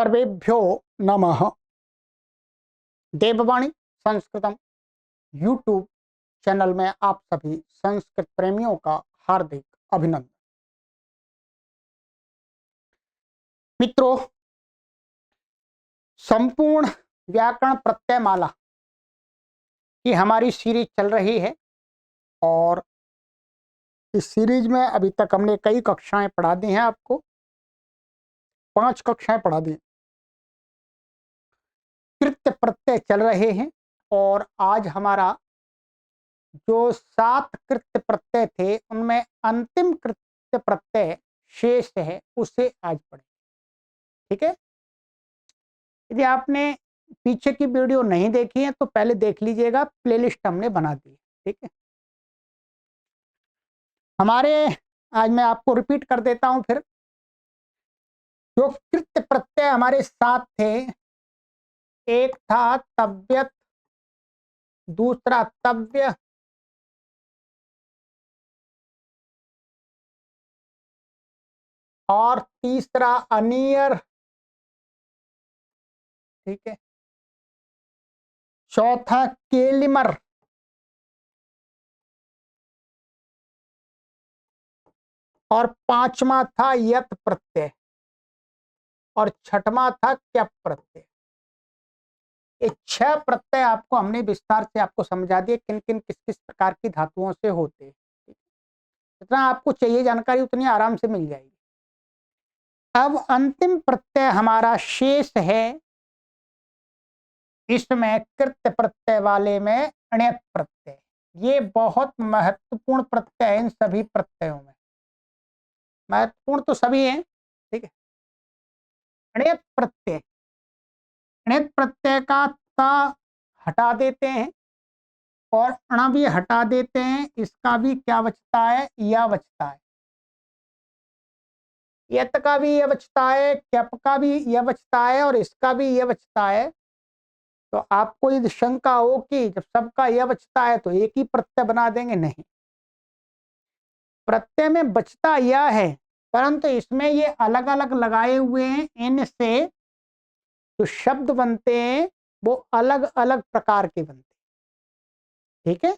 सर्वेभ्यो नमः। देववाणी संस्कृतम YouTube channel में आप सभी संस्कृत प्रेमियों का हार्दिक अभिनंदन। मित्रों, संपूर्ण व्याकरण प्रत्ययमाला की हमारी सीरीज चल रही है और इस सीरीज में अभी तक हमने कई कक्षाएं पढ़ा दी हैं। आपको 5 कक्षाएं पढ़ा दी। कृत्य प्रत्यय चल रहे हैं और आज हमारा जो 7 कृत्य प्रत्यय थे उनमें अंतिम कृत्य प्रत्यय शेष है, उसे आज पढ़ें। ठीक है। यदि आपने पीछे की वीडियो नहीं देखी है तो पहले देख लीजिएगा, प्लेलिस्ट हमने बना दी है। ठीक है। हमारे आज मैं आपको रिपीट कर देता हूं फिर। जो कृत्य प्रत्यय हमारे 7 थे, एक था तव्यत, दूसरा तव्य, और तीसरा अनियर। ठीक है। चौथा केलिमर, और पांचवा था यत प्रत्यय, और छठवां था क्यप प्रत्यय। ये 6 प्रत्यय आपको हमने विस्तार से आपको समझा दिए किन किन किस किस प्रकार की धातुओं से होते हैं। जितना आपको चाहिए जानकारी उतनी आराम से मिल जाएगी। अब अंतिम प्रत्यय हमारा शेष है इसमें कृत्य प्रत्यय वाले में अण्यत प्रत्यय। ये बहुत महत्वपूर्ण प्रत्यय है। इन सभी प्रत्ययों में महत्वपूर्ण तो सभी हैं। ठीक है। अण्यत प्रत्यय, अण्यत प्रत्यय का ता हटा देते हैं और अण भी हटा देते हैं। इसका भी क्या बचता है? या बचता है। यत का भी यह बचता है, क्यप का भी यह बचता है, और इसका भी यह बचता है। तो आपको यदि शंका हो कि जब सबका यह बचता है तो एक ही प्रत्यय बना देंगे, नहीं। प्रत्यय में बचता यह है, परंतु इसमें ये अलग अलग लगाए हुए हैं। इनसे जो शब्द बनते हैं वो अलग अलग प्रकार के बनते हैं। ठीक है।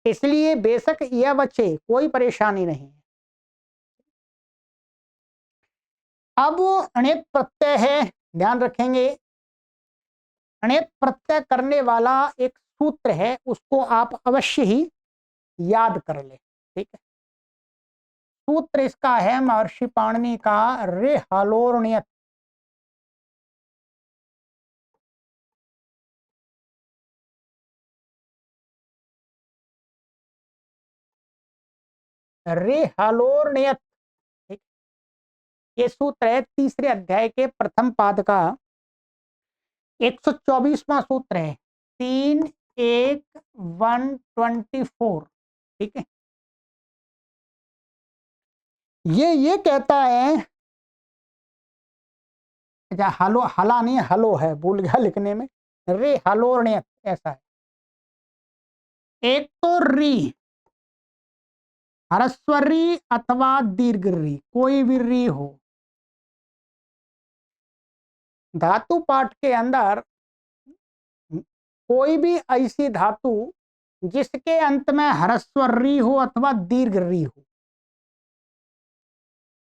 इसलिए बेशक यह बचे, कोई परेशानी नहीं है। अब अण्यत प्रत्यय है, ध्यान रखेंगे। अण्यत प्रत्यय करने वाला एक सूत्र है, उसको आप अवश्य ही याद कर ले। ठीक है। सूत्र इसका है महर्षि पाणिनि का रे हलोर्ण्यत। रे हलोर्ण्यत। ठीक। ये सूत्र है तीसरे अध्याय के प्रथम पाद का 124वां सूत्र है। 3-1-124। ठीक है। ये कहता है, अच्छा हलो, हला नहीं हलो है, भूल गया लिखने में। रे हलोर्ण्यत ऐसा है। एक तो री, ह्रस्व री अथवा दीर्घ री, कोई भी री हो। धातु पाठ के अंदर कोई भी ऐसी धातु जिसके अंत में ह्रस्व री हो अथवा दीर्घ री हो,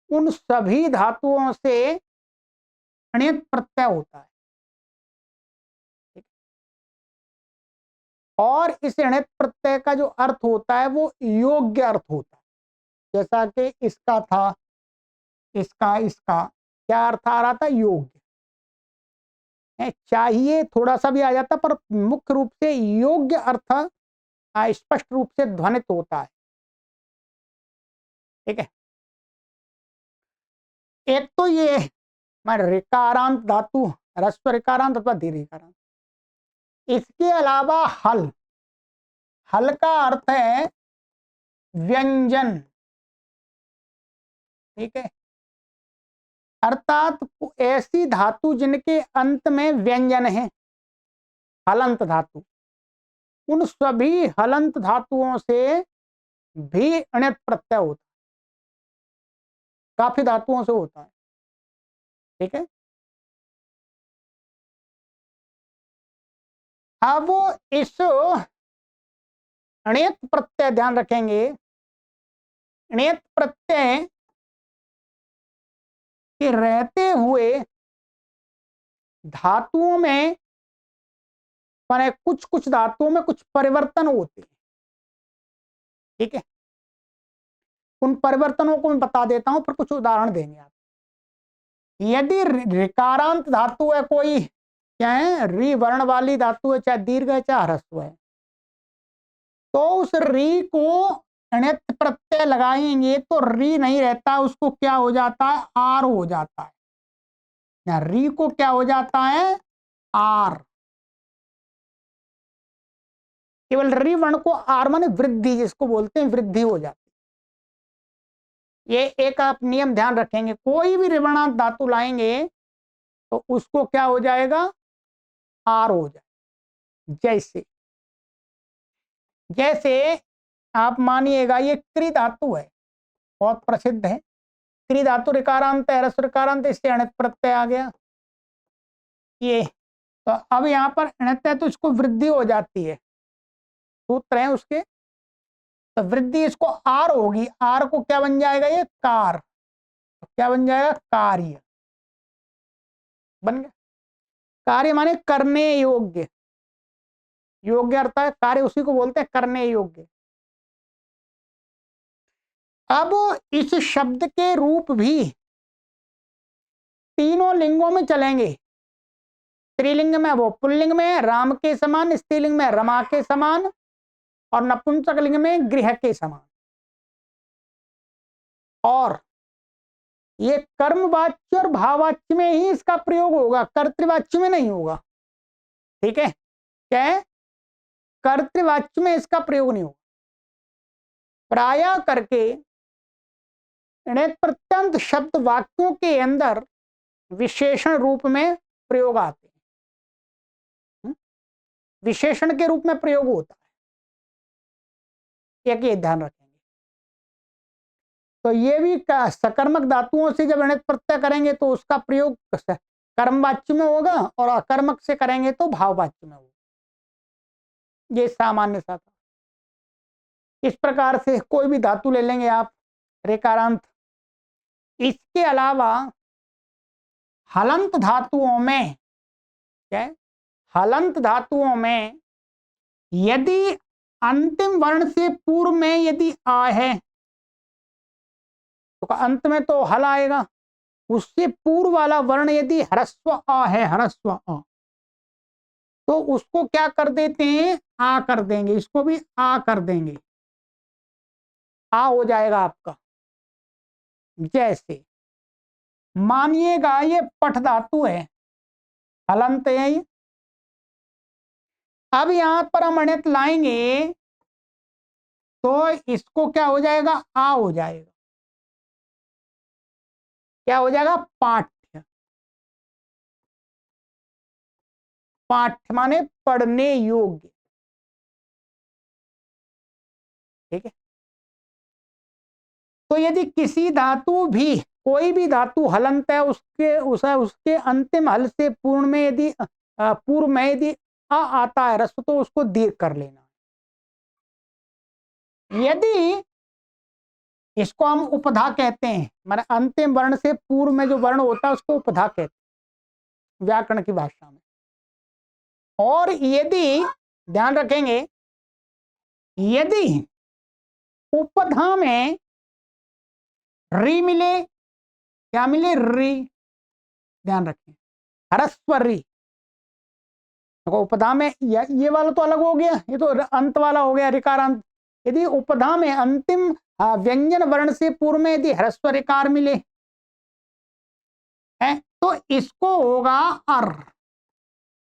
उन सभी धातुओं से अण्यत प्रत्यय होता है। और इस अण्यत प्रत्यय का जो अर्थ होता है वो योग्य अर्थ होता है। जैसा कि इसका था, इसका क्या अर्थ आ रहा था? योग्य। चाहिए थोड़ा सा भी आ जाता, पर मुख्य रूप से योग्य अर्थ स्पष्ट रूप से ध्वनित होता है। ठीक है। एक तो ये ऋकारांत धातु, ह्रस्व ऋकारांत अथवा दीर्घ ऋकारांत। इसके अलावा हल, हल का अर्थ है व्यंजन। ठीक है। अर्थात ऐसी धातु जिनके अंत में व्यंजन है, हलंत धातु। उन सभी हलंत धातुओं से भी अण्यत प्रत्यय होता है। काफी धातुओं से होता है। ठीक है। अब इस अण्यत प्रत्यय ध्यान रखेंगे, अण्यत प्रत्यय के रहते हुए धातुओं में, माने कुछ कुछ धातुओं में कुछ परिवर्तन होते हैं, ठीक है। उन परिवर्तनों को मैं बता देता हूं, फिर कुछ उदाहरण देंगे आप। यदि ऋकारांत धातु है कोई, क्या है, री वर्ण वाली धातु है, चाहे दीर्घ है चाहे ह्रस्व है, तो उस री को अण्यत प्रत्यय लगाएंगे तो री नहीं रहता, उसको क्या हो जाता है, आर हो जाता है। या री को क्या हो जाता है, आर। केवल री वर्ण को आर माने वृद्धि, जिसको बोलते हैं वृद्धि हो जाती है। ये एक आप नियम ध्यान रखेंगे, कोई भी ऋणांत धातु लाएंगे तो उसको क्या हो जाएगा, आर हो जाएगा। जैसे जैसे आप मानिएगा ये क्री धातु है, बहुत प्रसिद्ध है, क्री धातु ऋकारांत है, ह्रस्व ऋकारांत, इससे अण्यत प्रत्यय आ गया ये। तो अब यहाँ पर अण्यत है तो इसको वृद्धि हो जाती है, सूत्र है उसके, तो वृद्धि इसको आर होगी, आर को क्या बन जाएगा, ये कार, तो क्या बन जाएगा, कार्य बन गया। कार्य माने करने योग्य, योग्य अर्थ है कार्य, उसी को बोलते हैं करने योग्य। अब इस शब्द के रूप भी तीनों लिंगों में चलेंगे। स्त्रीलिंग में वो पुल्लिंग में राम के समान, स्त्रीलिंग में रमा के समान, और नपुंसक लिंग में गृह के समान। और ये कर्मवाच्य और भाववाच्य में ही इसका प्रयोग होगा, कर्तृवाच्य में नहीं होगा, ठीक है। क्या है, कर्तृवाच्य में इसका प्रयोग नहीं होगा। प्रायः करके प्रत्यंत शब्द वाक्यों के अंदर विशेषण रूप में प्रयोग आते हैं, विशेषण के रूप में प्रयोग होता है, एक ये ध्यान रखेंगे। तो ये भी सकर्मक धातुओं से जब अण्यत प्रत्यय करेंगे तो उसका प्रयोग कर्मवाच्य में होगा, और अकर्मक से करेंगे तो भाववाच्य में होगा। ये सामान्य सा था। इस प्रकार से कोई भी धातु ले लेंगे आप, रेकारांत। इसके अलावा हलंत धातुओं में, क्या है, हलंत धातुओं में यदि अंतिम वर्ण से पूर्व में यदि आ है तो अंत में तो हल आएगा, उससे पूर्व वाला वर्ण यदि ह्रस्व आ है, ह्रस्व आ, तो उसको क्या कर देते हैं, आ कर देंगे, इसको भी आ कर देंगे, आ हो जाएगा आपका। जैसे मानिएगा ये पठ धातु है, हलंत है ये। अब यहां पर हम अण्यत लाएंगे तो इसको क्या हो जाएगा, आ हो जाएगा, क्या हो जाएगा, पाठ्य। पाठ्य माने पढ़ने योग्य, ठीक है। तो यदि किसी धातु भी, कोई भी धातु हलंत है, उसके अंतिम हल से पूर्ण में यदि पूर्व में यदि आ आता है रस्व, तो उसको दीर्घ कर लेना। यदि इसको हम उपधा कहते हैं, माने अंतिम वर्ण से पूर्व में जो वर्ण होता है उसको उपधा कहते हैं व्याकरण की भाषा में। और यदि ध्यान रखेंगे, यदि उपधा में री मिले, क्या मिले, री, ध्यान रखें, ह्रस्व री। तो उपधा में ये वाला तो अलग हो गया, ये तो अंत वाला हो गया, ऋकारांत। यदि उपधा में अंतिम व्यंजन वर्ण से पूर्व में यदि ह्रस्व ऋकार मिले है तो इसको होगा अर,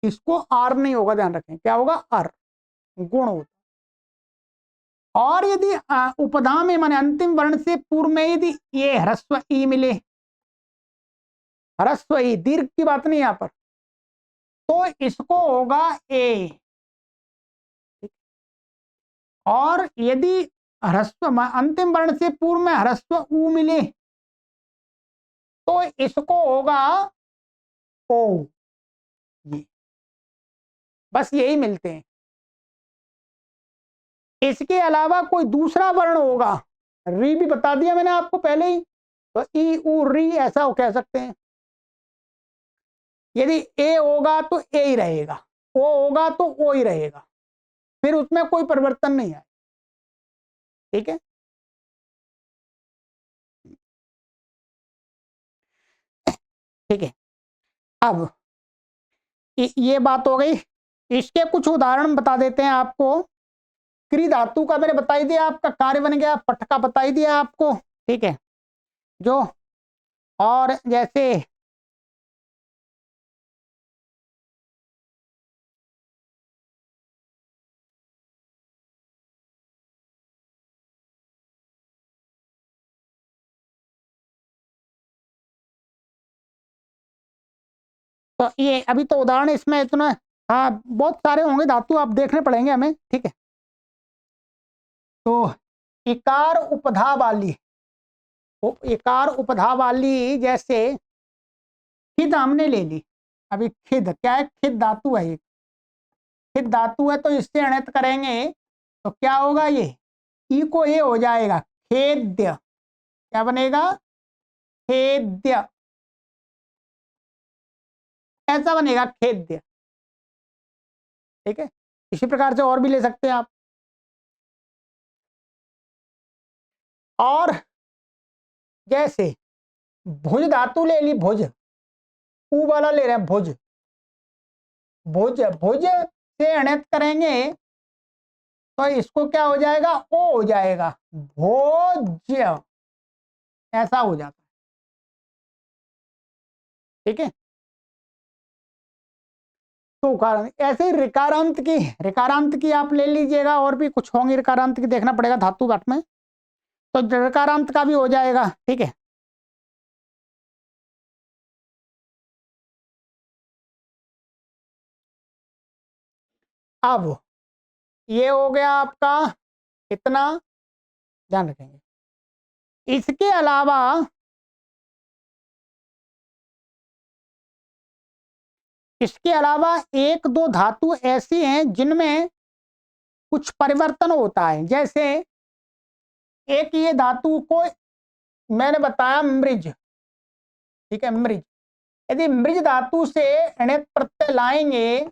इसको आर नहीं होगा, ध्यान रखें, क्या होगा, अर, गुण होता। और यदि उपधा में माने अंतिम वर्ण से पूर्व में यदि ये ह्रस्व ई मिले, ह्रस्व ई, दीर्घ की बात नहीं यहां पर, तो इसको होगा ए। और यदि ह्रस्व अंतिम वर्ण से पूर्व में ह्रस्व ऊ मिले तो इसको होगा ओ। ये बस यही मिलते हैं। इसके अलावा कोई दूसरा वर्ण होगा, री भी बता दिया मैंने आपको पहले ही, तो ई उ री ऐसा कह सकते हैं। यदि ए होगा तो ए ही रहेगा, ओ होगा तो ओ ही रहेगा, फिर उसमें कोई परिवर्तन नहीं है। ठीक है, ठीक है। अब ये बात हो गई। इसके कुछ उदाहरण बता देते हैं आपको। क्री धातु का मैंने बता ही दिया, आपका कार्य बन गया। पट का बता ही दिया आपको। ठीक है, जो और जैसे तो ये अभी तो उदाहरण इसमें इतना, हाँ बहुत सारे होंगे धातु, आप देखने पड़ेंगे हमें। ठीक है, तो इकार उपधा वाली, इकार उपधा वाली जैसे खिद हमने ले ली। अभी खिद क्या है? खिद धातु है, खिद धातु है, तो इससे अणित करेंगे तो क्या होगा? ये ई को ये हो जाएगा खेद्य। क्या बनेगा? खेद्य, ऐसा बनेगा खेद्य। ठीक है, इसी प्रकार से और भी ले सकते हैं आप। और जैसे भुज धातु ले ली, भुज, ऊ वाला ले रहे हैं भुज, भुज, भुज से अणित करेंगे तो इसको क्या हो जाएगा? ओ हो जाएगा, भोज्य, ऐसा हो जाता है। ठीक है, तो ऐसे ही रिकारांत की आप ले लीजिएगा, और भी कुछ होंगे रिकारांत की, देखना पड़ेगा धातु पाठ में, तो रिकारांत का भी हो जाएगा। ठीक है, अब ये हो गया आपका, इतना ध्यान रखेंगे। इसके अलावा एक दो धातु ऐसी हैं जिनमें कुछ परिवर्तन होता है। जैसे एक ये धातु को मैंने बताया मृज। ठीक है, मृज, यदि मृज धातु से णित प्रत्यय लाएंगे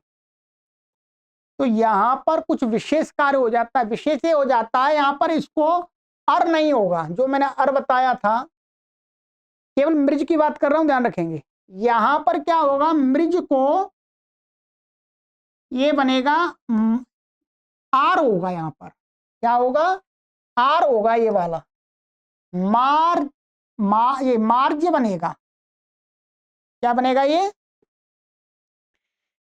तो यहां पर कुछ विशेष कार्य हो जाता है। विशेष ये हो जाता है, यहां पर इसको अर नहीं होगा, जो मैंने अर बताया था, केवल मृज की बात कर रहा हूं, ध्यान रखेंगे। यहां पर क्या होगा? मृज को ये बनेगा आर होगा, यहां पर क्या होगा? आर होगा, ये वाला मार, ये मार्ज बनेगा। क्या बनेगा?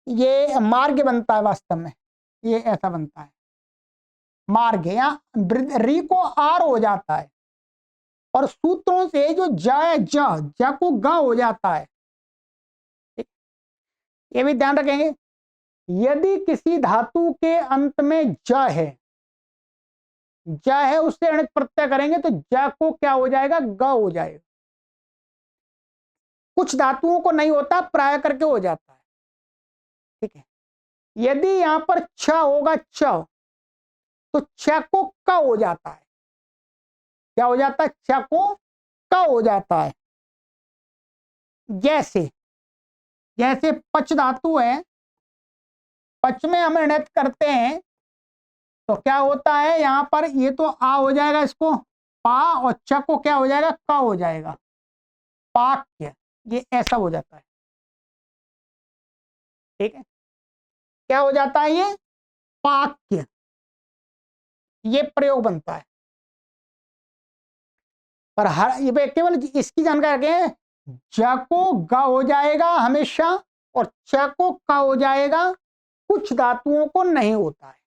ये मार्ग बनता है वास्तव में, ये ऐसा बनता है मार्ग, या री को आर हो जाता है, और सूत्रों से जो ज को ग हो जाता है। ये भी ध्यान रखेंगे। यदि किसी धातु के अंत में ज है उससे अणित प्रत्यय करेंगे तो ज को क्या हो जाएगा? ग हो जाएगा। कुछ धातुओं को नहीं होता, प्राय करके हो जाता है। ठीक है, यदि यहां पर छ होगा, तो छ को क हो जाता है। क्या हो जाता है? छ को क हो जाता है। जैसे जैसे पच धातु है, पच में हम णित करते हैं तो क्या होता है? यहां पर ये तो आ हो जाएगा, इसको पा, और च को क्या हो जाएगा? क हो जाएगा, पाक्य, ये ऐसा हो जाता है। ठीक है, क्या हो जाता है? ये पाक्य, ये प्रयोग बनता है। पर हर ये केवल इसकी जानकारी रखें, ज को ग हो जाएगा हमेशा, और च को क हो जाएगा। कुछ धातुओं को नहीं होता है,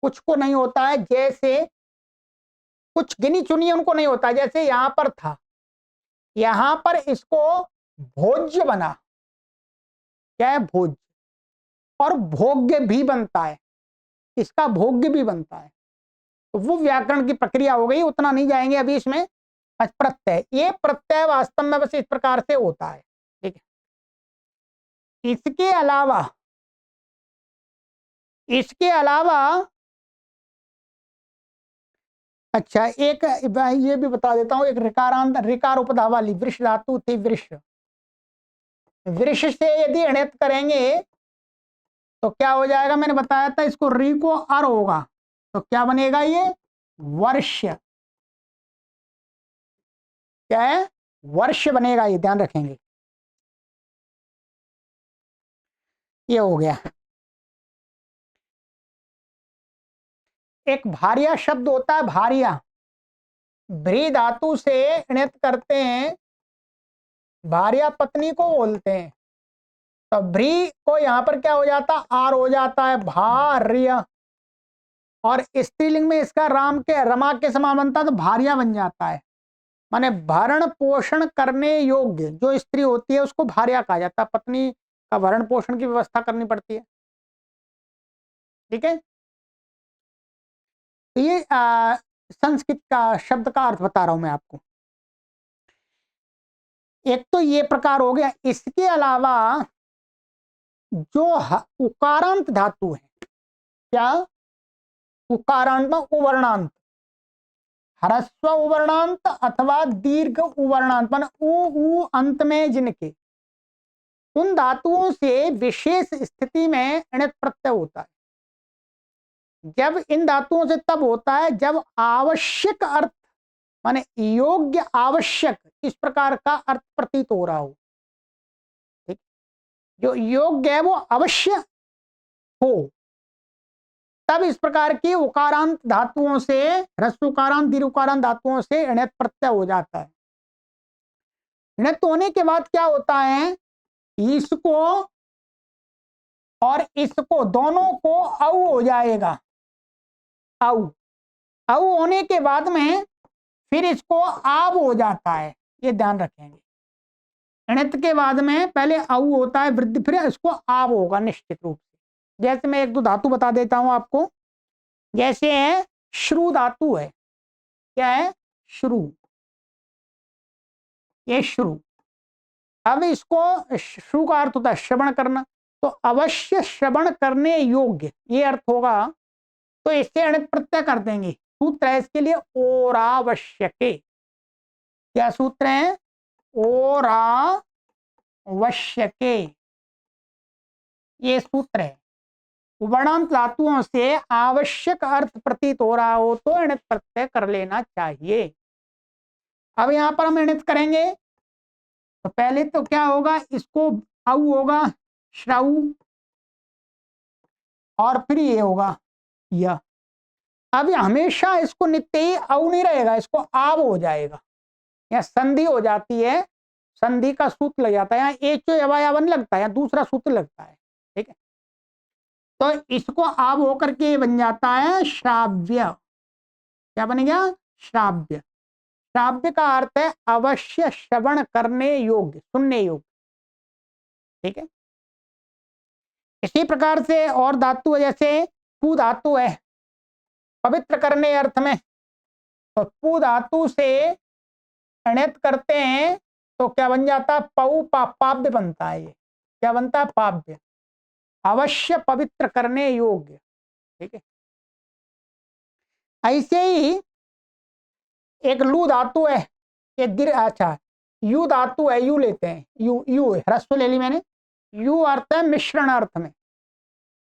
कुछ को नहीं होता है, जैसे कुछ गिनी चुनी उनको नहीं होता है। जैसे यहां पर था, यहां पर इसको भोज्य बना, क्या है? भोज्य, और भोग्य भी बनता है, इसका भोग्य भी बनता है। तो वो व्याकरण की प्रक्रिया हो गई, उतना नहीं जाएंगे अभी इसमें। प्रत्यय, ये प्रत्यय वास्तव में बस इस प्रकार से होता है। ठीक है, इसके अलावा इसके अलावा अच्छा एक ये भी बता देता हूं, एक ऋकारांत ऋकार उपधा वाली वृष धातु थी, वृष। वृष से यदि अणित करेंगे तो क्या हो जाएगा, मैंने बताया था इसको री को अर होगा तो क्या बनेगा, ये वर्ष। क्या है, वर्ष बनेगा, ये ध्यान रखेंगे। ये हो गया। एक भारिया शब्द होता है, भारिया, भ्री धातु से अणित करते हैं, भारिया पत्नी को बोलते हैं। तो भ्री को यहां पर क्या हो जाता, आर हो जाता है, भार्य। और स्त्रीलिंग में इसका राम के रमा के समान बनता है तो भारिया बन जाता है। माने भरण पोषण करने योग्य जो स्त्री होती है उसको भार्या कहा जाता है, पत्नी का भरण पोषण की व्यवस्था करनी पड़ती है। ठीक है, तो ये संस्कृत का शब्द का अर्थ बता रहा हूं मैं आपको। एक तो ये प्रकार हो गया, इसके अलावा जो उकारांत धातु है, क्या उकारांत में उवर्णांत, ह्रस्व उवर्णांत अथवा दीर्घ उवर्णांत मान उ अंत में जिनके, उन धातुओं से विशेष स्थिति में अणित प्रत्यय होता है। जब इन धातुओं से तब होता है जब आवश्यक अर्थ माने योग्य आवश्यक इस प्रकार का अर्थ प्रतीत हो रहा हो। ठीक, जो योग्य है वो अवश्य हो, तब इस प्रकार की उकारांत धातुओं से, ह्रस्व उकारांत दीर्घ उकारांत धातुओं से अणित प्रत्यय हो जाता है। अणित होने के बाद क्या होता है, इसको और इसको दोनों को औ हो जाएगा, औ औ होने के बाद में फिर इसको आब हो जाता है, ये ध्यान रखेंगे। अणित के बाद में पहले औ होता है वृद्धि, फिर इसको आब होगा निश्चित रूप से। जैसे मैं एक दो धातु बता देता हूं आपको, जैसे है श्रु धातु है, क्या है श्रु, ये श्रु। अब इसको श्रु का अर्थ होता है श्रवण करना, तो अवश्य श्रवण करने योग्य ये अर्थ होगा, तो इससे अणित प्रत्यय कर देंगे। सूत्र है इसके लिए ओरावश्यके, क्या सूत्र है, ओरावश्यके, ये सूत्र है। वर्णांत धातुओं से आवश्यक अर्थ प्रतीत हो रहा हो तो अणित प्रत्यय कर लेना चाहिए। अब यहां पर हम अणित करेंगे तो पहले तो क्या होगा, इसको औ होगा श्रऊ, और फिर ये होगा यह। अब हमेशा इसको नित्य ही औ नहीं रहेगा, इसको आब हो जाएगा, या संधि हो जाती है, संधि का सूत्र लग जाता है, यहाँ एच अवयवन लगता है, यहाँ दूसरा सूत्र लगता है। ठीक है, तो इसको आब होकर के बन जाता है श्राव्य। क्या बन गया, श्राव्य। श्राव्य का अर्थ है अवश्य श्रवण करने योग्य, सुनने योग्य। ठीक है, इसी प्रकार से और धातु है, जैसे पु धातु है पवित्र करने अर्थ में, तो पु धातु से अणित करते हैं तो क्या बन जाता है, पौ पाव्य बनता है। ये क्या बनता है, पाव्य, अवश्य पवित्र करने योग्य। ठीक है, ऐसे ही एक लू धातु है, ये दीर्घ, अच्छा यू धातु है, यू लेते हैं, यू यू ह्रस्व ले ली मैंने, यू अर्थ है मिश्रण अर्थ में,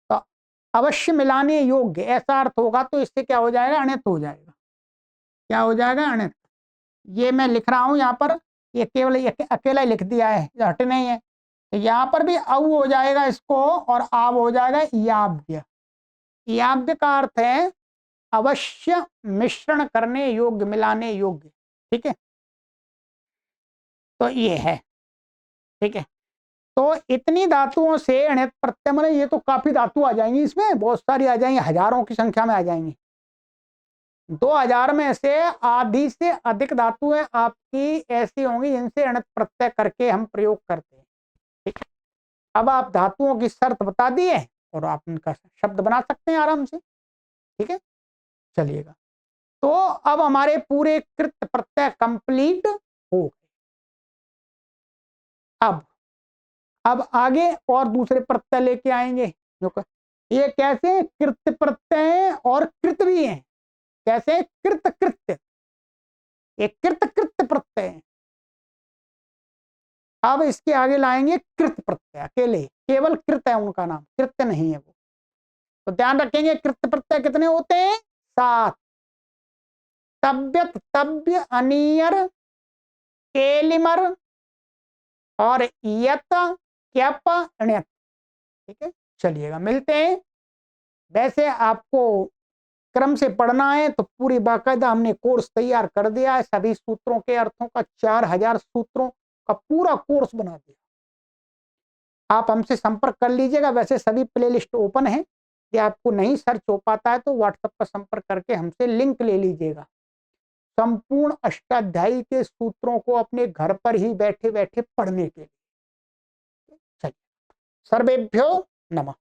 तो अवश्य मिलाने योग्य ऐसा अर्थ होगा तो इससे क्या हो जाएगा, अणित हो जाएगा। क्या हो जाएगा, अणित। ये मैं लिख रहा हूं यहाँ पर, ये केवल अकेला ही लिख दिया है, हट नहीं है, तो यहाँ पर भी औ हो जाएगा इसको और आब हो जाएगा याव्य। याव्य का अर्थ है अवश्य मिश्रण करने योग्य, मिलाने योग्य। ठीक है, तो ये है। ठीक है, तो इतनी धातुओं से अणित प्रत्यय, माने ये तो काफी धातु आ जाएंगी, इसमें बहुत सारी आ जाएंगी, हजारों की संख्या में आ जाएंगी। 2000 में से आधी से अधिक धातुएं आपकी ऐसी होंगी जिनसे अणित प्रत्यय करके हम प्रयोग करते हैं। ठीक है, अब आप धातुओं की शर्त बता दिए और आप उनका शब्द बना सकते हैं आराम से। ठीक है, चलिएगा, तो अब हमारे पूरे कृत प्रत्यय कंप्लीट हो गए। अब आगे और दूसरे प्रत्यय लेके आएंगे, जो ये कैसे हैं? कृत प्रत्यय हैं और कृत भी हैं। कैसे? कृत कृत्य, ये कृत कृत्य प्रत्यय हैं। अब इसके आगे लाएंगे कृत प्रत्यय, अकेले केवल कृत है उनका नाम, कृत्य नहीं है वो। तो ध्यान रखेंगे कृत प्रत्यय कितने होते हैं? 7। तब्यत, तब्य, अनियर, केलिमर और यत, क्यप, ण्यत। ठीक है, चलिएगा मिलते हैं। वैसे आपको क्रम से पढ़ना है तो पूरी बाकायदा हमने कोर्स तैयार कर दिया है, सभी सूत्रों के अर्थों का 4000 सूत्रों का पूरा कोर्स बना दिया। आप हमसे संपर्क कर लीजिएगा। वैसे सभी प्लेलिस्ट ओपन है, यदि आपको नहीं सर्च हो पाता है तो व्हाट्सएप पर संपर्क करके हमसे लिंक ले लीजिएगा, संपूर्ण अष्टाध्यायी के सूत्रों को अपने घर पर ही बैठे बैठे पढ़ने के लिए। चलिए, सर्वेभ्यो नमः।